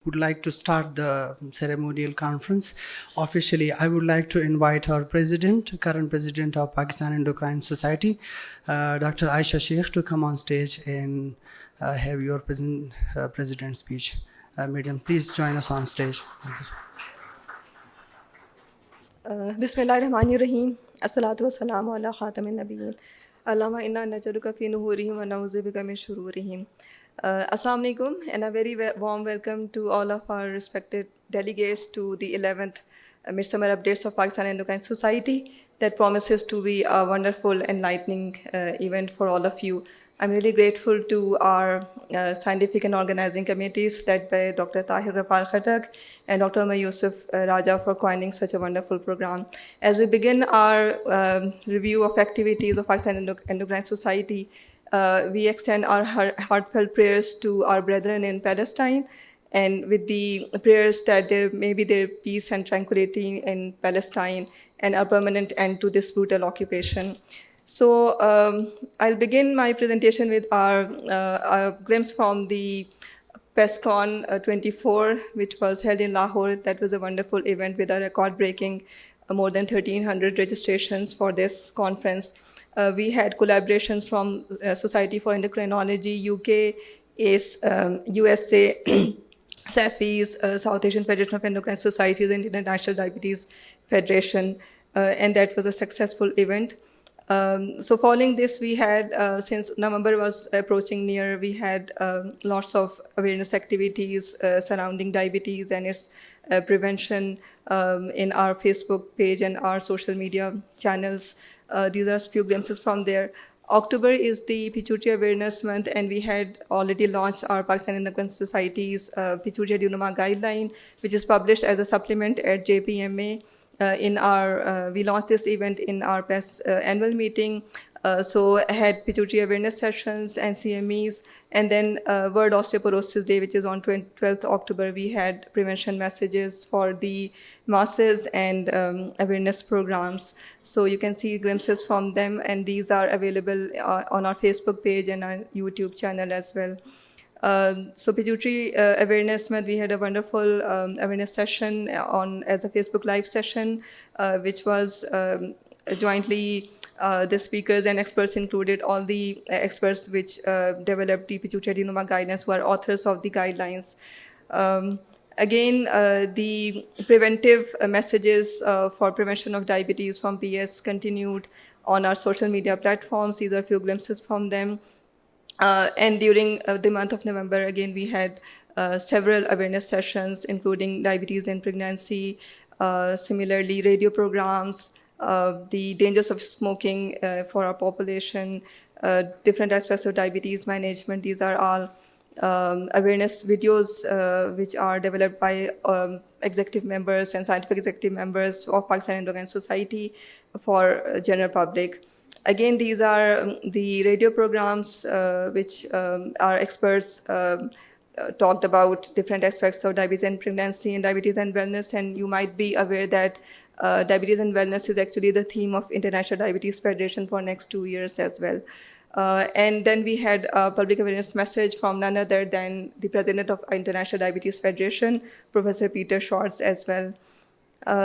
Would like to start the ceremonial conference. Officially, I would like to invite our current president of Pakistan Endocrine Society, Dr. Aisha Sheikh, to come on stage and have your president speech. Madam, please join us on stage. बिस्मिल्लाहिर्रहमानिर्रहीम अस्सलातु वस्सलामु अला ख़ातमिन नबिय्यीन अल्लाहुम्मा इन्ना नजअलुका फ़ी नुहूरिहिम व नऊज़ु बिका मिन शुरूरिहिम. Assalamu alaikum and a very warm welcome to all of our respected delegates to the 11th Midsummer Updates of Pakistan Endocrine Society that promises to be a wonderful, enlightening event for all of you. I'm really grateful to our scientific and organizing committees led by Dr. Tahir Rafal Khattak and Dr. Umar Yusuf Raja for coining such a wonderful program. As we begin our review of activities of Pakistan Endocrine Society, we extend our heartfelt prayers to our brethren in Palestine, and with the prayers that there may be their peace and tranquility in Palestine and a permanent end to this brutal occupation. So I'll begin my presentation with our glimpse from the PESCON 24, which was held in Lahore. That was a wonderful event with a record-breaking more than 1,300 registrations for this conference. We had collaborations from Society for Endocrinology, UK, ACE, USA, SAFIs, South Asian Federation of Endocrine Societies, and International Diabetes Federation, and that was a successful event. So following this, we had, since November was approaching near, we had lots of awareness activities surrounding diabetes and its prevention in our Facebook page and our social media channels. These are a few glimpses from there. October is the Pituitary Awareness Month, and we had already launched our Pakistan Endocrine Society's Pituitary Adenoma Guideline, which is published as a supplement at JPMA. We launched this event in our PES annual meeting. So I had pituitary awareness sessions and CMEs, and then World Osteoporosis Day, which is on 12th October, we had prevention messages for the masses and awareness programs. So you can see glimpses from them, and these are available on our Facebook page and our YouTube channel as well. So Pituitary Awareness Month, we had a wonderful awareness session as a Facebook Live session, which was jointly the speakers and experts included all the experts which developed the pituitary adenoma guidance, who are authors of the guidelines. Again, the preventive messages for prevention of diabetes from PS continued on our social media platforms. These are a few glimpses from them. And during the month of November, again, we had several awareness sessions, including diabetes and pregnancy, similarly radio programs, the dangers of smoking for our population, different aspects of diabetes management. These are all awareness videos which are developed by executive members and scientific executive members of Pakistan Endocrine Society for general public. Again, these are the radio programs which our experts talked about different aspects of diabetes and pregnancy and diabetes and wellness. And you might be aware that diabetes and wellness is actually the theme of International Diabetes Federation for next 2 years as well. And then we had a public awareness message from none other than the president of International Diabetes Federation, Professor Peter Schwartz, as well.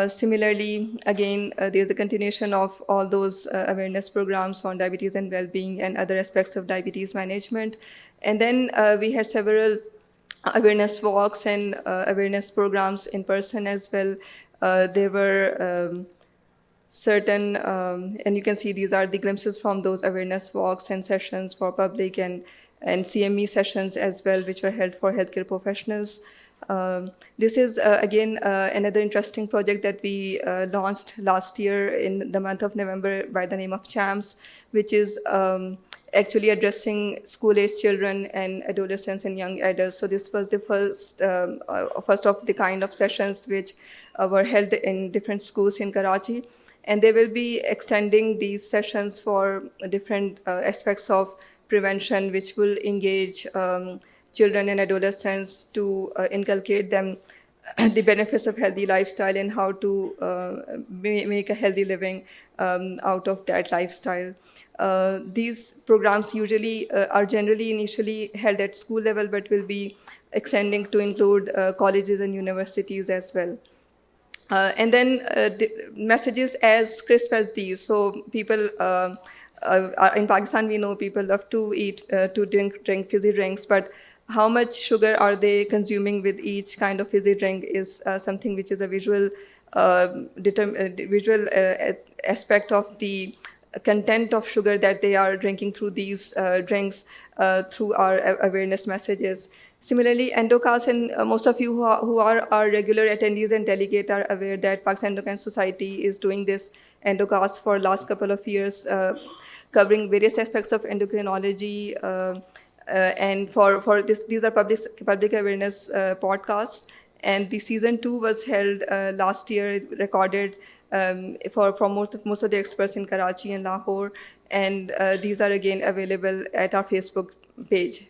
Similarly, again, there's a continuation of all those awareness programs on diabetes and well-being and other aspects of diabetes management. And then we had several awareness walks and awareness programs in person as well. There were certain, and you can see these are the glimpses from those awareness walks and sessions for public and CME sessions as well, which were held for healthcare professionals. This is, again, another interesting project that we launched last year in the month of November by the name of CHAMPS, which is actually addressing school-age children and adolescents and young adults. So this was the first of the kind of sessions which were held in different schools in Karachi. And they will be extending these sessions for different aspects of prevention, which will engage children and adolescents to inculcate them the benefits of healthy lifestyle and how to make a healthy living out of that lifestyle. These programs usually are generally initially held at school level, but will be extending to include colleges and universities as well. And then messages as crisp as these. So people in Pakistan, we know people love to eat, to drink fizzy drinks, but how much sugar are they consuming with each kind of fizzy drink is something which is a visual aspect of the content of sugar that they are drinking through these drinks, through our awareness messages. Similarly, Endocast, and most of you who are our regular attendees and delegates are aware that Pakistan Endocrine Society is doing this Endocast for last couple of years, covering various aspects of endocrinology. And for this, these are public awareness podcasts. And the season 2 was held last year. It recorded from most of the experts in Karachi and Lahore, and these are again available at our Facebook page.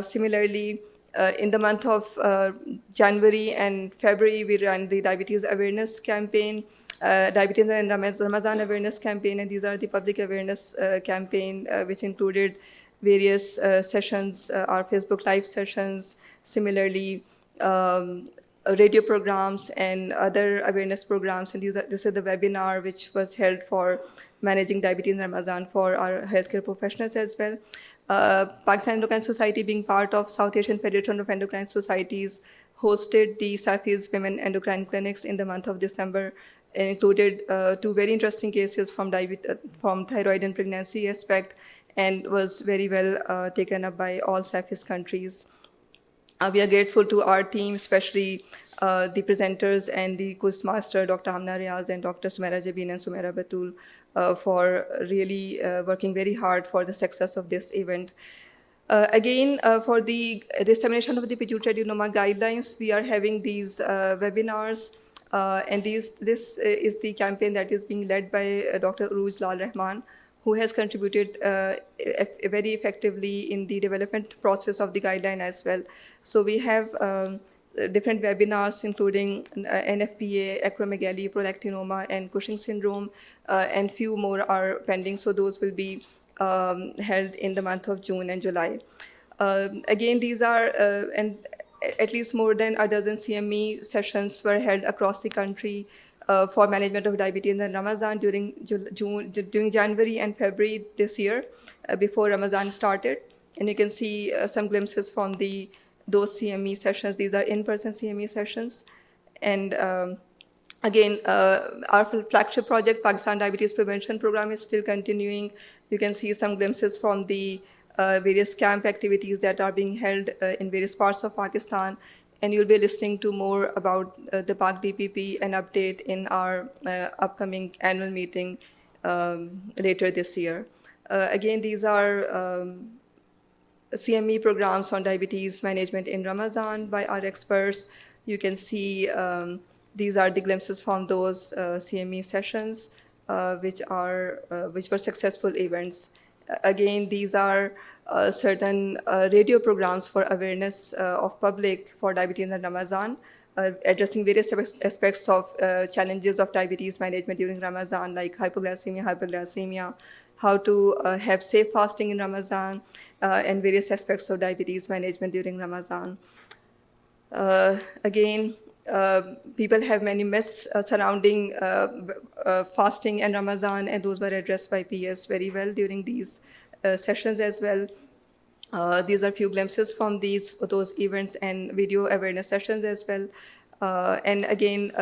Similarly, in the month of January and February, we ran the diabetes awareness campaign, diabetes and Ramadan awareness campaign, and these are the public awareness campaign, which included various sessions, our Facebook Live sessions, similarly radio programs and other awareness programs. And this is the webinar which was held for managing diabetes in Ramadan for our healthcare professionals as well. Pakistan Endocrine Society, being part of South Asian Federation of Endocrine Societies, hosted the Safi's Women Endocrine Clinics in the month of December, and included two very interesting cases from thyroid and pregnancy aspect, and was very well taken up by all Safis countries. We are grateful to our team, especially the presenters and the quiz master, Dr. Hamna Riaz and Dr. Sumaira Jabin and Sumaira Batul, for really working very hard for the success of this event. Again, for the dissemination of the pituitary adenoma guidelines, we are having these webinars, and this is the campaign that is being led by Dr. Uruj Lal Rahman, who has contributed very effectively in the development process of the guideline as well. So we have different webinars, including NFPA, acromegaly, prolactinoma, and Cushing syndrome, and few more are pending. So those will be held in the month of June and July. Again, these are, and at least more than a dozen CME sessions were held across the country for management of diabetes in Ramadan during January and February this year, before Ramadan started. And you can see some glimpses from those CME sessions. These are in-person CME sessions. And again, our flagship project, Pakistan Diabetes Prevention Program, is still continuing. You can see some glimpses from the various camp activities that are being held in various parts of Pakistan. And you'll be listening to more about the PAK DPP and update in our upcoming annual meeting later this year. Again, these are CME programs on diabetes management in Ramadan by our experts. You can see these are the glimpses from those CME sessions, which were successful events. Again, these are certain radio programs for awareness of public for diabetes in Ramadan, addressing various aspects of challenges of diabetes management during Ramadan, like hypoglycemia, how to have safe fasting in Ramadan, and various aspects of diabetes management during Ramadan. Again, people have many myths surrounding fasting and Ramadan, and those were addressed by PS very well during these sessions as well. These are few glimpses from those events and video awareness sessions as well. And again,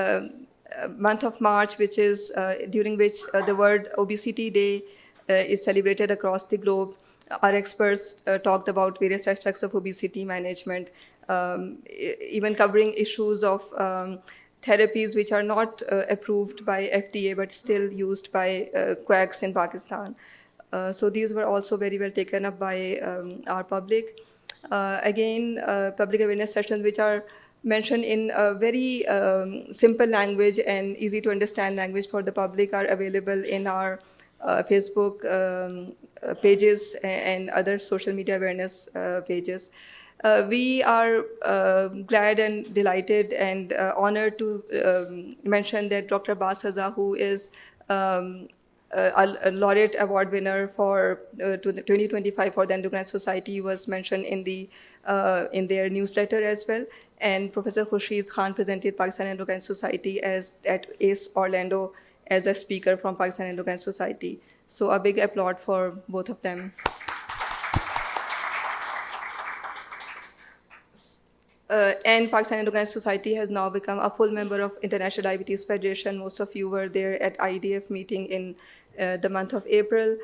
month of March, which is during which the World Obesity Day is celebrated across the globe. Our experts talked about various aspects of obesity management, even covering issues of therapies which are not approved by FDA but still used by quacks in Pakistan. So these were also very well taken up by our public. Again, public awareness sessions which are mentioned in a very simple language and easy to understand language for the public are available in our Facebook pages and other social media awareness pages. We are glad and delighted and honored to mention that Dr. Abbas Haza, who is a laureate award winner for to the 2025 for the Endocrine Society was mentioned in their newsletter as well. And Professor Khurshid Khan presented Pakistan Endocrine Society at ACE Orlando as a speaker from Pakistan Endocrine Society. So a big applaud for both of them. And Pakistan Endocrine Society has now become a full member of International Diabetes Federation. Most of you were there at IDF meeting in the month of April.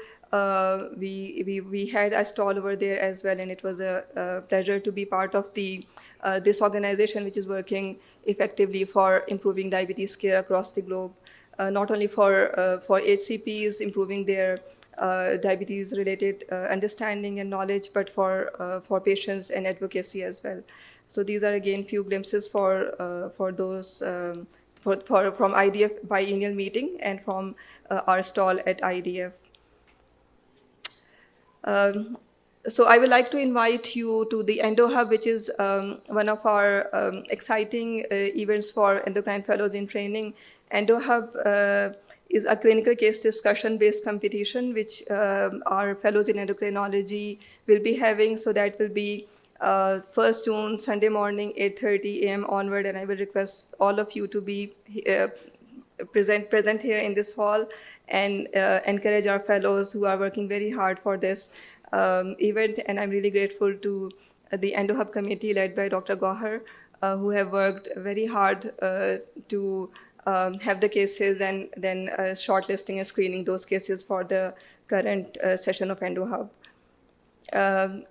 We had a stall over there as well, and it was a pleasure to be part of this organization, which is working effectively for improving diabetes care across the globe, not only for HCPs improving their diabetes-related understanding and knowledge, but for patients and advocacy as well. So these are again few glimpses for those from IDF biennial meeting and from our stall at IDF. So I would like to invite you to the Endo Hub, which is one of our exciting events for endocrine fellows in training. Endo Hub is a clinical case discussion-based competition, which our fellows in endocrinology will be having. So that will be 1st June, Sunday morning, 8:30 a.m. onward, and I will request all of you to be present here in this hall and encourage our fellows who are working very hard for this event. And I'm really grateful to the Endo Hub committee led by Dr. Gohar, who have worked very hard to have the cases and then shortlisting and screening those cases for the current session of Endo Hub.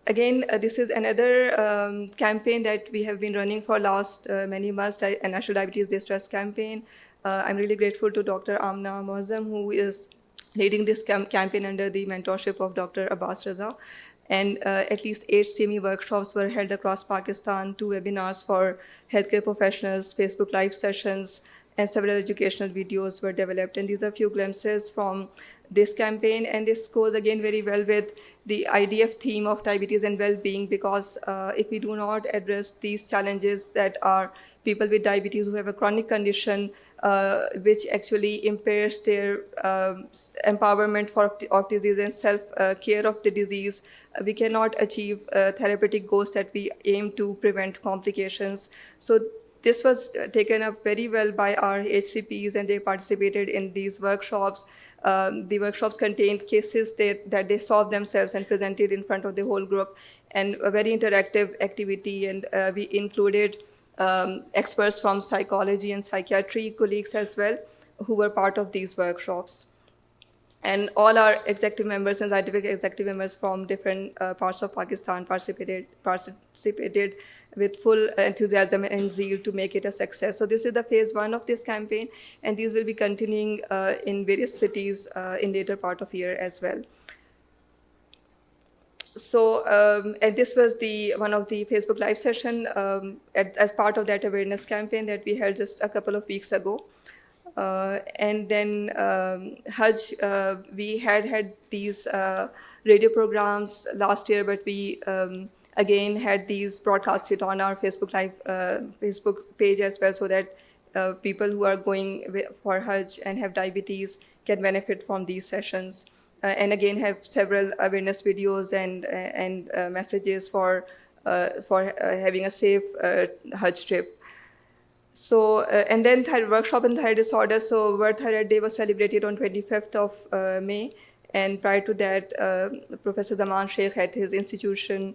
Again, this is another campaign that we have been running for last many months, a National Diabetes Distress Campaign. I'm really grateful to Dr. Amna Moazzam, who is leading this campaign under the mentorship of Dr. Abbas Raza. And at least 8 CME workshops were held across Pakistan, 2 webinars for healthcare professionals, Facebook Live sessions, and several educational videos were developed. And these are a few glimpses from this campaign. And this goes again very well with the IDF theme of diabetes and well-being, because if we do not address these challenges that are people with diabetes who have a chronic condition, which actually impairs their empowerment of disease and self-care of the disease, we cannot achieve therapeutic goals that we aim to prevent complications. So this was taken up very well by our HCPs, and they participated in these workshops. The workshops contained cases that they solved themselves and presented in front of the whole group, and a very interactive activity. And we included experts from psychology and psychiatry colleagues as well, who were part of these workshops. And all our executive members and scientific executive members from different parts of Pakistan participated with full enthusiasm and zeal to make it a success. So this is the phase 1 of this campaign, and these will be continuing in various cities in later part of year as well. So, and this was one of the Facebook Live session as part of that awareness campaign that we held just a couple of weeks ago. And then Hajj, we had these radio programs last year, but we again had these broadcasted on our Facebook Live Facebook page as well, so that people who are going for Hajj and have diabetes can benefit from these sessions. And again have several awareness videos and messages for having a safe Hajj trip. So, and then workshop in thyroid disorder. So World Thyroid Day was celebrated on 25th of May. And prior to that, Professor Zaman Sheikh at his institution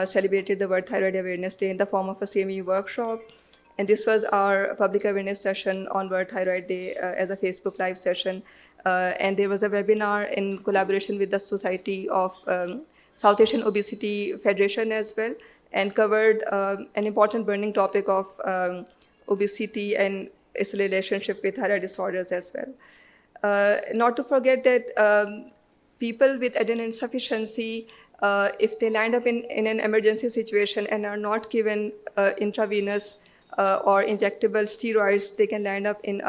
celebrated the World Thyroid Awareness Day in the form of a CME workshop. And this was our public awareness session on World Thyroid Day as a Facebook Live session. And there was a webinar in collaboration with the Society of South Asian Obesity Federation as well, and covered an important burning topic of obesity and its relationship with thyroid disorders as well. Not to forget that people with adrenal insufficiency, if they land up in an emergency situation and are not given intravenous or injectable steroids, they can land up in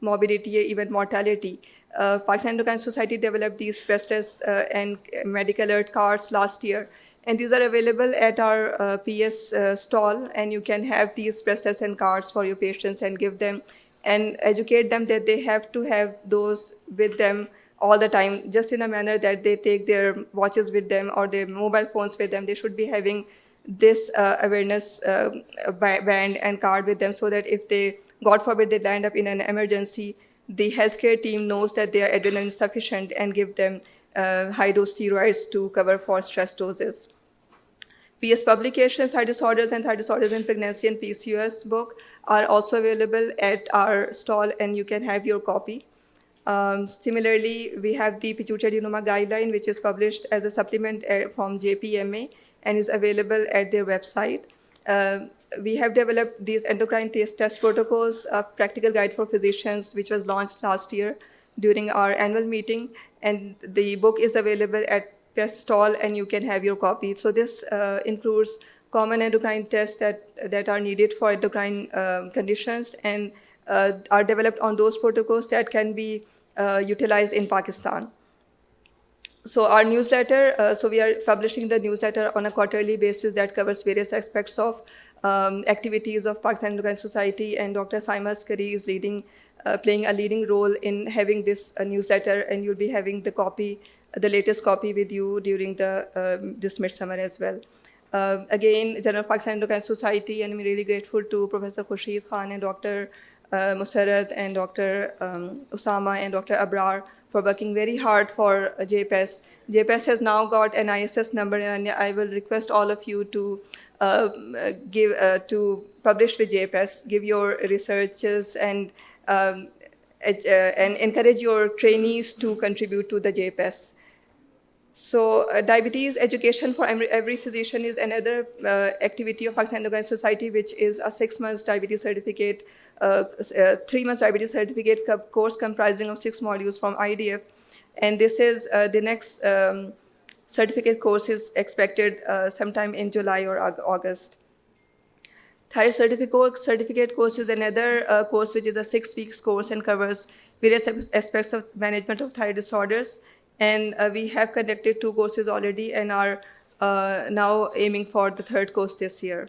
morbidity, even mortality. Pakistan Endocrine Society developed these stress test and medical alert cards last year. And these are available at our PS stall, and you can have these stress tests and cards for your patients and give them and educate them that they have to have those with them all the time, just in a manner that they take their watches with them or their mobile phones with them. They should be having this awareness band and card with them, so that if they, God forbid, they land up in an emergency, the healthcare team knows that their adrenaline is sufficient and give them high-dose steroids to cover for stress doses. PS publications, Thyroid Disorders and Thyroid Disorders in Pregnancy and PCOS book are also available at our stall, and you can have your copy. Similarly, we have the Pituitary Adenoma Guideline, which is published as a supplement from JPMA and is available at their website. We have developed these endocrine test protocols, a practical guide for physicians, which was launched last year during our annual meeting, and the book is available at Pest stall, and you can have your copy. So this includes common endocrine tests that are needed for endocrine conditions, and are developed on those protocols that can be utilized in Pakistan. So our newsletter, so we are publishing the newsletter on a quarterly basis that covers various aspects of activities of Pakistan Endocrine Society, and Dr. Saima Askari is playing a leading role in having this newsletter, and you'll be having the latest copy with you during this midsummer as well. Again, General Pakistan Endocrine Society, and I'm really grateful to Professor Khurshid Khan and Dr. Musarrat and Dr. Usama and Dr. Abrar for working very hard for JPES. JPES has now got an ISS number, and I will request all of you to publish with JPES, give your researches, and encourage your trainees to contribute to the JPES. So diabetes education for every physician is another activity of Pakistan Endocrine Society, which is a 6 months diabetes certificate, 3 months diabetes certificate course comprising of 6 modules from IDF. And this is the next certificate course is expected sometime in July or August. Thyroid certificate course is another course which is a 6 weeks course and covers various aspects of management of thyroid disorders. And we have conducted 2 courses already and are now aiming for the 3rd course this year.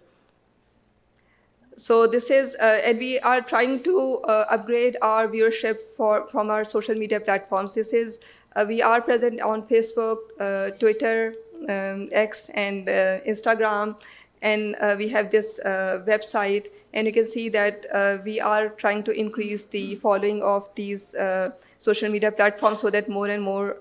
So this is, and we are trying to upgrade our viewership from our social media platforms. This is, we are present on Facebook, Twitter, X, and Instagram, and we have this website. And you can see that we are trying to increase the following of these social media platforms so that more and more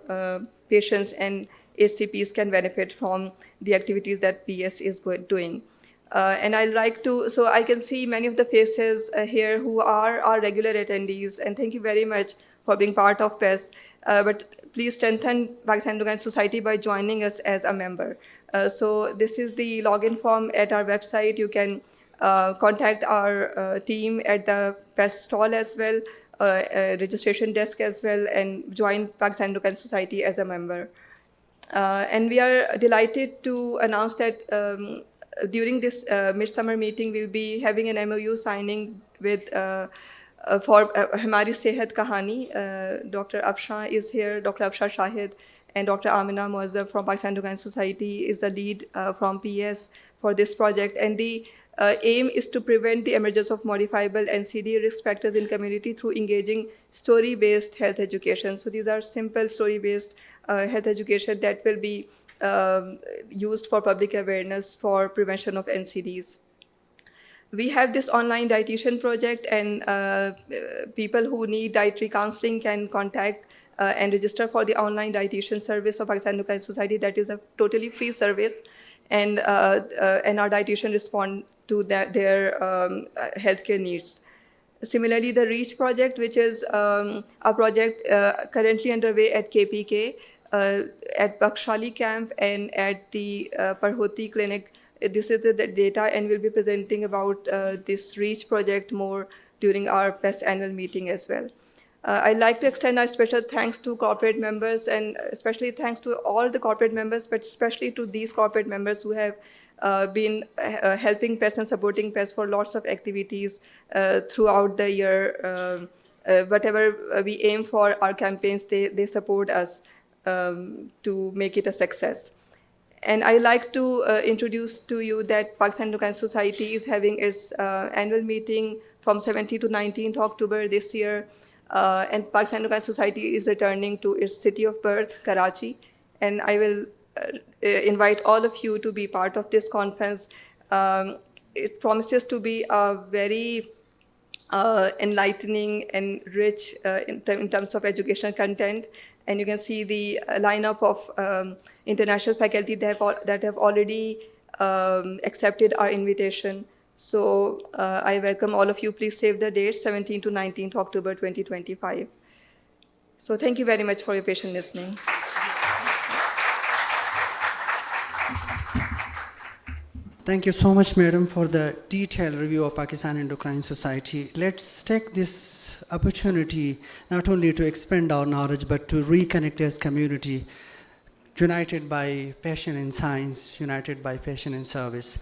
patients and HCPs can benefit from the activities that PS is doing. And I'd like to, so I can see many of the faces here who are our regular attendees, and thank you very much for being part of PES. But please strengthen Pakistan Endocrine Society by joining us as a member. So this is the login form at our website. You can contact our team at the PES stall as well, registration desk as well, and join Pakistan Endocrine Society as a member. And we are delighted to announce that during this midsummer meeting, we'll be having an MOU signing with for Hamari Sehat Kahani. Dr. Afsha is here, Dr. Afsha Shahid, and Dr. Amina Muazzab from Pakistan Endocrine Society is the lead from PS for this project. And the aim is to prevent the emergence of modifiable NCD risk factors in community through engaging story-based health education. So these are simple story-based health education that will be used for public awareness for prevention of NCDs. We have this online dietitian project, and people who need dietary counseling can contact and register for the online dietitian service of Pakistan Endocrine Society. That is a totally free service, and our dietitian respond to their healthcare needs. Similarly, the REACH project, which is a project currently underway at KPK, at Bakshali camp and at the Parhoti clinic. This is the data, and we'll be presenting about this REACH project more during our PES annual meeting as well. I'd like to extend our special thanks to corporate members, and especially thanks to all the corporate members, but especially to these corporate members who have been helping PES and supporting PES for lots of activities throughout the year. Whatever we aim for our campaigns, they support us to make it a success. And I'd like to introduce to you that Pakistan Endocrine Society is having its annual meeting from 17th to 19th October this year. And Pakistan Endocrine Society is returning to its city of birth, Karachi, and I will invite all of you to be part of this conference. It promises to be a very enlightening and rich in terms of educational content. And you can see the lineup of international faculty that have already accepted our invitation. So I welcome all of you. Please save the date, 17th to 19th October 2025. So thank you very much for your patient listening. Thank you so much, Madam, for the detailed review of Pakistan Endocrine Society. Let's take this opportunity not only to expand our knowledge, but to reconnect as community, united by passion in science, united by passion in service.